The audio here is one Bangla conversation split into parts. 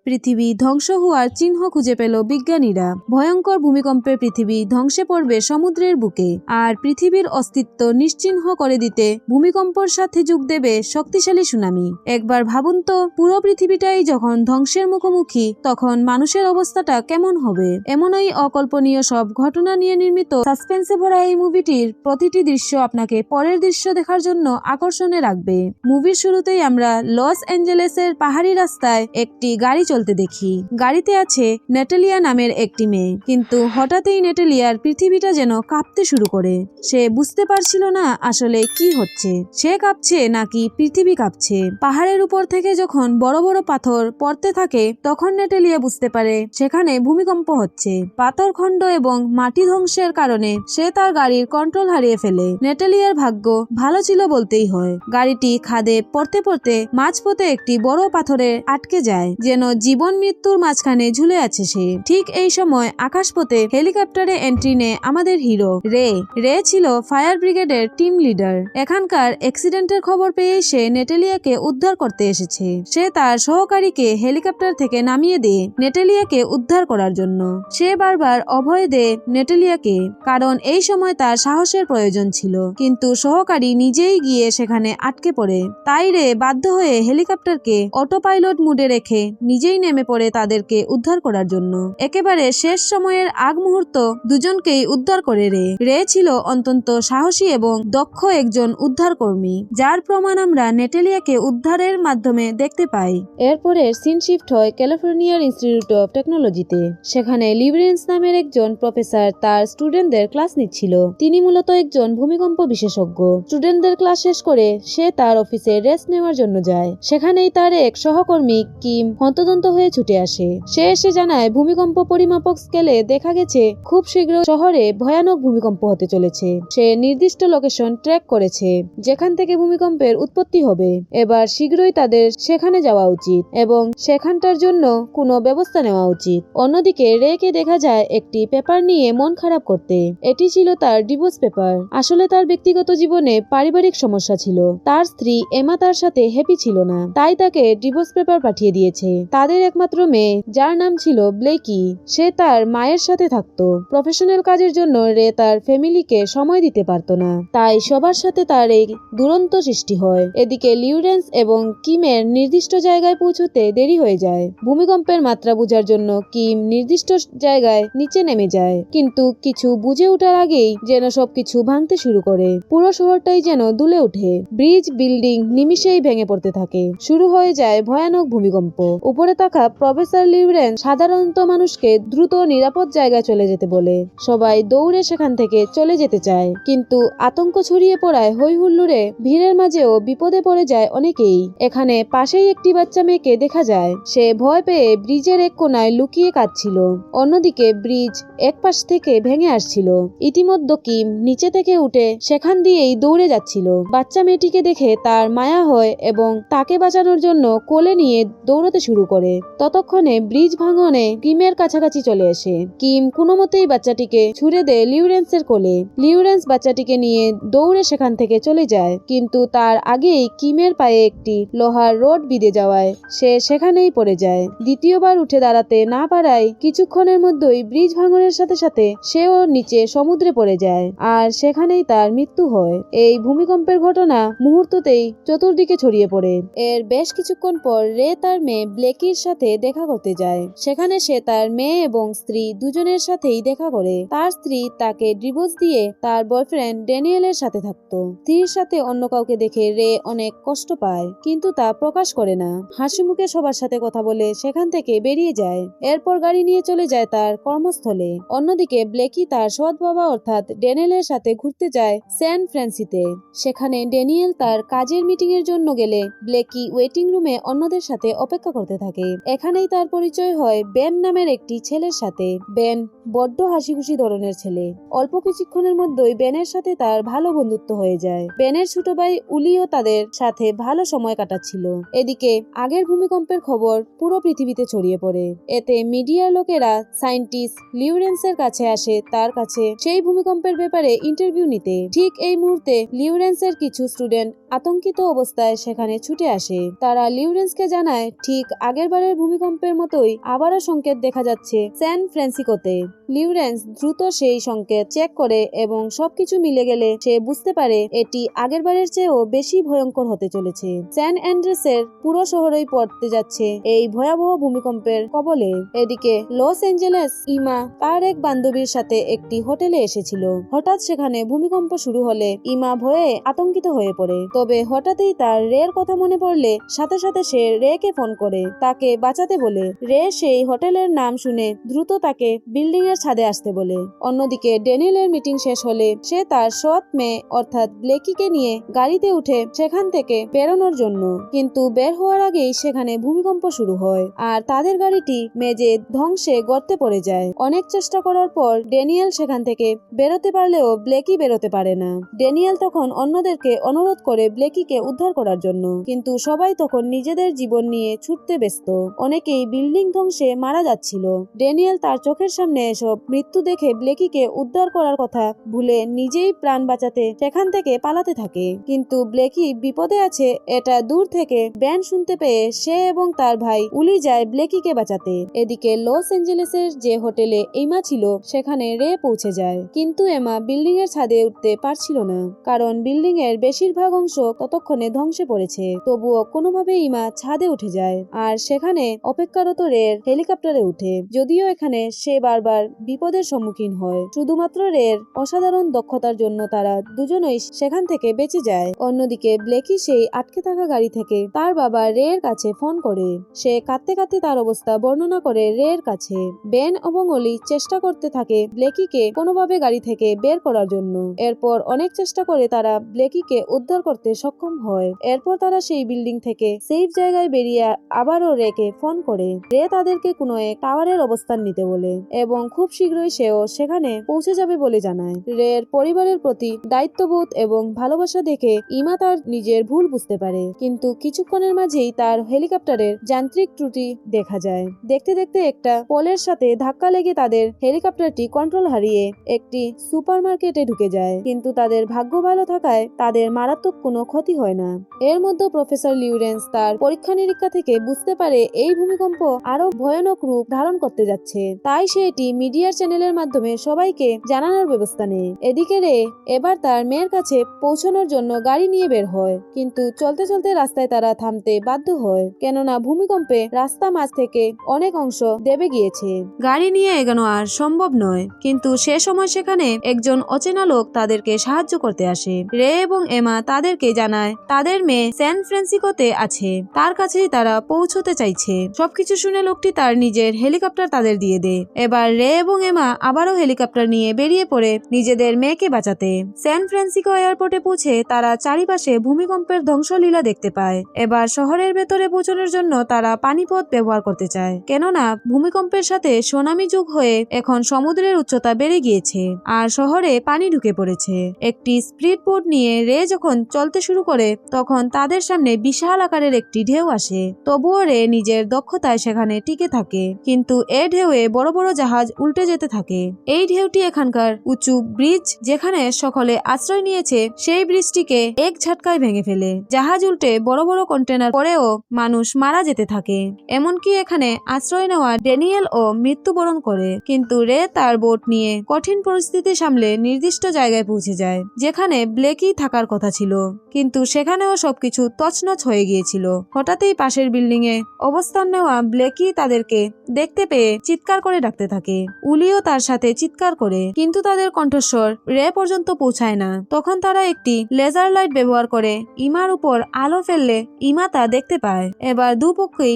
পৃথিবী ধ্বংস হওয়ার চিহ্ন খুঁজে পেল বিজ্ঞানীরা। ভয়ঙ্কর ভূমিকম্পে পৃথিবী ধ্বংসে পড়বে সমুদ্রের বুকে, আর পৃথিবীর অস্তিত্ব নিশ্চিহ্ন করে দিতে ভূমিকম্পর সাথে যোগ দেবে শক্তিশালী সুনামি। একবার ভাবুন তো, পুরো পৃথিবীটাই যখন ধ্বংসের মুখোমুখি, তখন মানুষের অবস্থাটা কেমন হবে। এমনই অকল্পনীয় সব ঘটনা নিয়ে নির্মিত সাসপেন্সে ভরা এই মুভিটির প্রতিটি দৃশ্য আপনাকে পরের দৃশ্য দেখার জন্য আকর্ষণে রাখবে। মুভির শুরুতেই আমরা লস অ্যাঞ্জেলেসের পাহাড়ি রাস্তায় একটি গাড়ি চলতে দেখি। গাড়িতে আছে নেটেলিয়া নামের একটি মেয়ে, কিন্তু হঠাৎই নেটেলিয়ার পৃথিবীটা যেন কাঁপতে শুরু করে। সে বুঝতে পারছিল না আসলে কি হচ্ছে, সে কাঁপছে নাকি পৃথিবী কাঁপছে। পাহাড়ের উপর থেকে যখন বড় বড় পাথর পড়তে থাকে, তখন নেটেলিয়া বুঝতে পারে সেখানে ভূমিকম্প হচ্ছে। পাথরখণ্ড এবং মাটি ধ্বংসের কারণে সে তার গাড়ির কন্ট্রোল হারিয়ে ফেলে। নেটেলিয়ার ভাগ্য ভালো ছিল বলতেই হয়। গাড়িটি খাদে পড়তে পড়তে মাঝপথে একটি বড় পাথরে আটকে যায়, যেন জীবন মৃত্যুর মাঝখানে ঝুলে আছে সে। ঠিক এই সময় আকাশপথে হেলিকপ্টারে এন্ট্রি নেয় আমাদের হিরো রে। রে ছিল ফায়ার ব্রিগেডের টিম লিডার। এখানকার অ্যাক্সিডেন্টের খবর পেয়ে সে নেটেলিয়াকে উদ্ধার করতে এসেছে। সে তার সহকারীকে হেলিকপ্টার থেকে নামিয়ে দিয়ে নেটেলিয়াকে উদ্ধার করার জন্য। সে বারবার অভয় দেয় নেটেলিয়াকে, কারণ এই সময় তার সাহসের প্রয়োজন ছিল, কিন্তু সহকারী নিজেই গিয়ে সেখানে আটকে পড়ে। তাই রে বাধ্য হয়ে হেলিকপ্টারকে অটো পাইলট মুডে রেখে নিজেই নেমে পড়ে তাদেরকে উদ্ধার করার জন্য। একেবারে শেষ সময়ের আগ মুহূর্ত দুজনকেই উদ্ধার করে রে। রে ছিল অত্যন্ত সাহসী এবং দক্ষ একজন উদ্ধার কর্মী, যার প্রমাণ আমরা নেটেলিয়াকে উদ্ধারের মাধ্যমে দেখতে পাই। এরপরে সিন শিফট হয় ক্যালিফোর্নিয়ার ইনস্টিটিউট অফ টেকনোলজিতে। সেখানে লিউরেন্স নামের একজন প্রফেসর তার স্টুডেন্টদের ক্লাস নিচ্ছিল। তিনি মূলত একজন ভূমিকম্প বিশেষজ্ঞ। স্টুডেন্টদের ক্লাস শেষ করে সে তার অফিসে রেস্ট নেওয়ার জন্য যায়। সেখানেই তার এক সহকর্মী কিম হন্তদন্ত হয়ে ছুটে আসে। সে এসে জানায় ভূমিকম্প পরিমাপক স্কেলে দেখা গেছে খুব শীঘ্র শহরে ভয়ানক ভূমিকম্প হতে চলেছে। সে নির্দিষ্ট লোকেশন ট্র্যাক করেছে যেখান থেকে ভূমিকম্পের উৎপত্তি হবে। এবার শীঘ্রই তাদের সেখানে যাওয়া উচিত এবং সেখানটার জন্য কোনো ব্যবস্থা নেওয়া উচিত। অন্যদিকে রেকে দেখা যায় একটি পেপার নিয়ে মন খারাপ করতে। এটি ছিল তার ডিভোর্স পেপার। আসলে তার ব্যক্তিগত জীবনে পারিবারিক সমস্যা ছিল। তার স্ত্রী এমা তার সাথে হ্যাপি ছিল না, তাই তাকে ডিভোর্স পেপার পাঠিয়ে দিয়েছে। তাদের একমাত্র মেয়ে, যার নাম ছিল ব্লেকি, সে তার মায়ের সাথে থাকতো। প্রফেশনাল কাজের জন্য রে তার ফ্যামিলিকে সময় দিতে পারত না, তাই সবার সাথে তার এই দুরন্ত সৃষ্টি হয়। এদিকে লিউরেন্স এবং কিমের নির্দিষ্ট জায়গায় পৌঁছতে দেরি হয়ে যায়। ভূমিকম্পের মাত্রা বোঝার জন্য কিম নির্দিষ্ট জায়গায় নিচে নেমে যায়, কিন্তু কিছু বুঝে ওঠার আগেই যেন সবকিছু ভাঙতে শুরু করে। পুরো শহরটাই যেন দুলে ওঠে। ব্রিজ, বিল্ডিং নিমিষেই ভেঙে পড়তে থাকে। শুরু হয়ে যায় ভয়ানক ভূমিকম্প। উপরে থাকা প্রফেসর লিউরেন্স সাধারণত মানুষকে দ্রুত নিরাপদ জায়গায় চলে যেতে বলে। সবাই দৌড়ে সেখান থেকে চলে যেতে চায়, কিন্তু আতঙ্ক ছড়িয়ে পড়ায় হই হুল্লোড়ে ভিড়ের মাঝেও বিপদে পড়ে যায় অনেকেই। এখানে পাশেই একটি বাচ্চা মেয়েকে দেখা যায়। সে ভয় পেয়ে ব্রিজের এক কোনায় লুকিয়ে কাঁদছিল। অন্যদিকে ব্রিজ এক পাশ থেকে ভেঙে আসছিল। ইতিমধ্যে কিম নিচে থেকে উঠে সেখান দিয়েই দৌড়ে যাচ্ছিল। বাচ্চা মেয়েটিকে দেখে তার মায়া হয় এবং তাকে বাঁচানোর জন্য কোলে নিয়ে দৌড়াতে শুরু করে। ততক্ষণে ব্রিজ ভাঙনে কিমের কাছাকাছি চলে আসে। কিম কোনো মতেই বাচ্চাটিকে ছুড়ে দেয় লিউরেন্সের কোলে। লিউরেন্স বাচ্চাটিকে নিয়ে দৌড়ে সেখান থেকে চলে যায়, কিন্তু তার আগেই কিমের পায়ে একটি লোহার রড বিঁধে যাওয়ায় সে সেখানেই পড়ে যায়। দ্বিতীয়বার উঠে দাঁড়াতে না পারায় কিছুক্ষণের মধ্যেই ব্রিজ ভাঙনের সাথে সাথে সেও নিচে সমুদ্রে পড়ে যায়, আর সেখানেই তার মৃত্যু হয়। এই ভূমিকম্পের ঘটনা মুহূর্ততেই চতুর্দিকে ছড়িয়ে পড়ে। এর বেশ কিছুক্ষণ পর রে তার মেয়ে ব্লেকির সাথে দেখা করতে যায়। সেখানে সে তার মেয়ে এবং স্ত্রী দুজনের সাথেই দেখা করে। তার স্ত্রী তাকে ডিভোর্স দিয়ে তার বয়ফ্রেন্ড ড্যানিয়েলের সাথে থাকতো। স্ত্রীর সাথে অন্য কাউকে দেখে রে অনেক কষ্ট পায়, কিন্তু তা প্রকাশ করে না। হাসি মুখে সবার সাথে কথা বলে সেখান থেকে বেরিয়ে যায়। এরপর গাড়ি নিয়ে চলে যায় তার কর্মস্থলে। অন্যদিকে ব্লেকি তার সৎ বাবা অর্থাৎ ড্যানিয়েলের সাথে ঘুরতে যায় স্যান ফ্রান্সিসিতে। সেখানে ড্যানিয়েল তার কাজের মিটিং এর জন্য গেলে ব্লেকি ওয়েটিং রুমে অন্যদের সাথে অপেক্ষা করতে থাকে। এখানেই তার পরিচয় হয় বেন নামের একটি ছেলের সাথে। বেন বড্ড হাসিখুশি ধরনের ছেলে। অল্প কিছুক্ষণের মধ্যেই বেনের সাথে তার ভালো বন্ধুত্ব হয়ে যায়। বেনের ছোট ভাই উলিও তাদের সাথে ভালো সময় কাটাচ্ছিল। এদিকে আগের ভূমিকম্পের খবর পুরো পৃথিবীতে ছড়িয়ে পড়ে। এতে মিডিয়ার লোকেরা সায়েন্টিস্ট লিউরেন্সের কাছে আসে তার কাছে সেই ভূমিকম্পের ব্যাপারে ইন্টারভিউ নিতে। ঠিক এই মুহূর্তে লিউরেন্সের কিছু স্টুডেন্ট আতঙ্কিত অবস্থায় সেখানে ছুটে আসে। তারা লিউরেন্সকে জানায় ঠিক আগেরবারের ভূমিকম্পের মতোই আবারও সংকেত দেখা যাচ্ছে স্যান ফ্রান্সিসকোতে। লিউরেন্স দ্রুত সেই সংকেত চেক করে এবং সবকিছু মিলে গেলে সে বুঝতে পারে এটি আগেরবারের চেয়েও বেশি ভয়ঙ্কর হতে চলেছে। স্যান অ্যান্ড্রেসের পুরো শহরই পড়তে যাচ্ছে এই ভয়াবহ ভূমিকম্পের কবলে। এদিকে লস অ্যাঞ্জেলেস ইমা তার এক বান্ধবীর সাথে একটি হোটেলে এসেছিল। হঠাৎ সেখানে ভূমিকম্প শুরু হলে ইমা ভয়ে আতঙ্কিত হয়ে পড়ে। তবে হঠাৎই তার রের কথা মনে পড়লে সাথে সাথে সে রেকে ফোন করে তাকে বাঁচাতে বলে। রে সেই হোটেলের নাম শুনে দ্রুত তাকে বিল্ডিং এর ছাদে আসতে বলে। অন্যদিকে ড্যানিয়েলের মিটিং শেষ হলে সে তার সৎ মেয়ে অর্থাৎ ব্লেকিকে নিয়ে গাড়িতে উঠে সেখান থেকে বেরোনোর জন্য, কিন্তু বের হওয়ার আগেই সেখানে ভূমিকম্প শুরু হয় আর তাদের গাড়িটি মেঝে ধ্বংসে গর্তে পড়ে যায়। অনেক চেষ্টা করার পর ড্যানিয়েল সেখান থেকে বেরোতে পারলেও ব্লেকি বেরোতে পারে না। ড্যানিয়েল তখন অন্যদেরকে অনুরোধ করে ব্লেকিকে উদ্ধার করার জন্য, কিন্তু সবাই তখন নিজেদের জীবন নিয়ে ছুটতে ব্যস্ত। অনেকেই বিল্ডিং ধ্বংসে মারা যাচ্ছিল। ড্যানিয়েল তার চোখের সামনে এসব মৃত্যু দেখে ব্লেকিকে উদ্ধার করার কথা ভুলে নিজেই প্রাণ বাঁচাতে সেখান থেকে পালাতে থাকে। কিন্তু ব্লেকি বিপদে আছে এটা দূর থেকে ব্যান্ড শুনতে পেয়ে সে এবং তার ভাই উলি যায় ব্লেকিকে বাঁচাতে। এদিকে লস অ্যাঞ্জেলেসের যে হোটেলে এমা ছিল সেখানে রে পৌঁছে যায়, কিন্তু এমা বিল্ডিং এর ছাদে উঠতে পারছিল না, কারণ বিল্ডিং এর বেশিরভাগ অংশ ততক্ষণে ধ্বংসে পড়েছে। তবুও কোনোভাবে ইমা ছাদে উঠে যায় আর সেখানে অপেক্ষারত রের হেলিকপ্টারে উঠে। যদিও এখানে সে বারবার বিপদের সম্মুখীন হয়, শুধুমাত্র রের অসাধারণ দক্ষতার জন্য তারা দুজনেই সেখান থেকে বেঁচে যায়। অন্যদিকে ব্লেকি সেই আটকে থাকা গাড়ি থেকে তার বাবা রের কাছে ফোন করে। সে কাঁদতে কাঁদতে তার অবস্থা বর্ণনা করে রের কাছে। বেন এবং অলি চেষ্টা করতে থাকে ব্লেকিকে কোনোভাবে গাড়ি থেকে বের করার জন্য। এরপর অনেক চেষ্টা করে তারা ব্লেকিকে উদ্ধার করতে সক্ষম হয়। এরপর তারা সেই বিল্ডিং থেকে সেফ জায়গায় বেরিয়ে আবারও রেকে ফোন করে। রে তাদেরকে কোনো এক টাওয়ারের অবস্থান নিতে বলে এবং খুব শীঘ্রই সেও সেখানে পৌঁছে যাবে বলে জানায়। রের পরিবারের প্রতি দায়িত্ববোধ এবং ভালোবাসা দেখে ইমা তার নিজের ভুল বুঝতে পারে, কিন্তু কিছুক্ষণের মাঝেই তার হেলিকপ্টারের যান্ত্রিক ত্রুটি দেখা যায়। দেখতে দেখতে একটা পোলের সাথে ধাক্কা লেগে তাদের হেলিকপ্টারটি কন্ট্রোল হারিয়ে একটি সুপারমার্কেটে ঢুকে যায়, কিন্তু তাদের ভাগ্য ভালো থাকায় তাদের মারাত্মক কোনো ক্ষতি হয় না। এর মধ্যে প্রফেসর লিউরেন্স তার পরীক্ষা নিরীক্ষা থেকে বুঝতে পারে এই ভূমিকম্প আরো ভয়ানক রূপ ধারণ করতে যাচ্ছে, তাই সে এটি মিডিয়ার চ্যানেলের মাধ্যমে সবাইকে জানানোর ব্যবস্থা নেয়। এদিকে রে এবার তার মেয়ের কাছে পৌঁছানোর জন্য গাড়ি নিয়ে বের হয়, কিন্তু চলতে চলতে রাস্তায় তারা থামতে বাধ্য হয়, কেননা ভূমিকম্পে রাস্তা মাঝ থেকে অনেক অংশ দেবে গিয়েছে। গাড়ি নিয়ে এগোনো আর সম্ভব নয়, কিন্তু সে সময় সেখানে একজন অচেনা লোক তাদেরকে সাহায্য করতে আসে। রে এবং এমা তাদেরকে জানায় তাদের মেয়ে স্যান ফ্রান্সিসকোতে আছে, তার কাছেই তারা পৌঁছতে চাইছে। সবকিছু শুনে লোকটি তার নিজের হেলিকপ্টার তাদের দিয়ে দেয়। এবার রে এবং এমা আবারও হেলিকপ্টার নিয়ে বেরিয়ে পড়ে নিজেদের মেয়েকে বাঁচাতে। স্যান ফ্রান্সিসকো এয়ারপোর্টে পৌঁছে তারা চারিপাশে ভূমিকম্পের ধ্বংসলীলা দেখতে পায়। এবার শহরের ভেতরে পৌঁছানোর জন্য তারা পানিপথ ব্যবহার করতে চায়, কেননা ভূমিকম্পের সাথে সুনামি যুগ হয়ে এখন সমুদ্রের উচ্চতা বেড়ে গিয়েছে আর শহরে পানি ঢুকে পড়েছে। একটি স্পিড বোট নিয়ে রে যখন চলতে শুরু করে তখন তাদের সামনে বিশাল আকারের একটি ঢেউ আসে। তবুও রে নিজের দক্ষতায় সেখানে টিকে থাকে, কিন্তু এ ঢেউয়ে বড় বড় জাহাজ উল্টে যেতে থাকে। এই ঢেউটি এখানকার উঁচু ব্রিজ যেখানে সকলে আশ্রয় নিয়েছে সেই ব্রিজটিকে এক ঝটকায় ভেঙে ফেলে। জাহাজ উল্টে বড় বড় কন্টেনার পড়েও মানুষ মারা যেতে থাকে। এমনকি এখানে আশ্রয় নেওয়া ড্যানিয়েল ও মৃত্যুবরণ করে, কিন্তু রে তার বোট নিয়ে কঠিন পরিস্থিতি সামলে নির্দিষ্ট জায়গায় পৌঁছে যায় যেখানে ব্লেকি থাকার কথা ছিল, কিন্তু সেখানেও সবকিছু তছনছ হয়ে গিয়েছিল। হঠাৎই পাশের বিল্ডিং এ অবস্থান নেওয়া ব্লেকি তাদেরকে দেখতে পেয়ে চিৎকার করে ডাকতে থাকে। উলিও তার সাথে চিৎকার করে, কিন্তু তাদের কণ্ঠস্বর রে পর্যন্ত পৌঁছায় না। তখন তারা একটি লেজার লাইট ব্যবহার করে ইমার উপর আলো ফেললে ইমা তা দেখতে পায়। এবার দুপক্ষই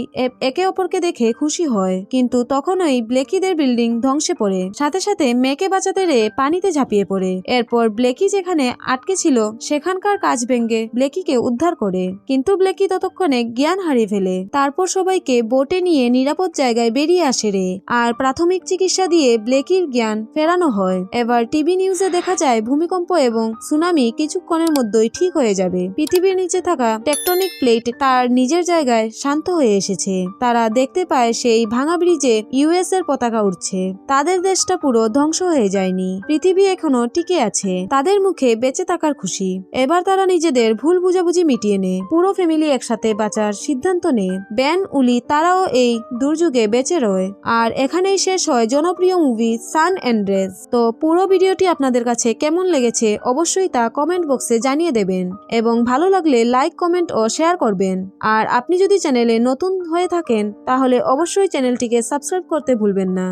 একে অপরকে দেখে খুশি হয়, কিন্তু তখনই ব্লেকিদের বিল্ডিং ধ্বংসে পড়ে। সাথে সাথে মেয়েকে বাঁচাতে রে পানিতে ঝাঁপিয়ে পড়ে। এরপর ব্লেকি যেখানে আটকে ছিল সেখানকার কাঁচ ভেঙে ব্লেকিকে উদ্ধার করে, কিন্তু ব্লেকি ততক্ষণে জ্ঞান হারিয়ে ফেলে। তারপর সবাইকে বোটে নিয়ে নিরাপদ জায়গায় বেরিয়ে আসে রে, আর প্রাথমিক চিকিৎসা দিয়ে ব্লেকির জ্ঞান ফেরানো হয়। এবার টিভি নিউজে দেখা যায় ভূমিকম্প এবং সুনামি কিছুক্ষণের মধ্যেই ঠিক হয়ে যাবে। পৃথিবীর নিচে থাকা টেকটনিক প্লেট তার নিজের জায়গায় শান্ত হয়ে এসেছে। তারা দেখতে পায় সেই ভাঙা ব্রিজে ইউএস এর পতাকা উঠছে। তাদের দেশটা পুরো ধ্বংস হয়ে যায়নি, পৃথিবী এখনো টিকে আছে। তাদের মুখে বেঁচে থাকার খুশি। এবার তারা নিজের নিজেদের ভুল বুঝাবুঝি মিটিয়ে নেয়। পুরো ফ্যামিলি একসাথে বাঁচার সিদ্ধান্ত নেয়। বেন, উলি তারাও এই দুর্যোগে বেঁচে রয়। আর এখানেই শেষ হয় জনপ্রিয় মুভি সান অ্যান্ড্রেস। তো পুরো ভিডিওটি আপনাদের কাছে কেমন লেগেছে অবশ্যই তা কমেন্ট বক্সে জানিয়ে দেবেন এবং ভালো লাগলে লাইক, কমেন্ট ও শেয়ার করবেন। আর আপনি যদি চ্যানেলে নতুন হয়ে থাকেন তাহলে অবশ্যই চ্যানেলটিকে সাবস্ক্রাইব করতে ভুলবেন না।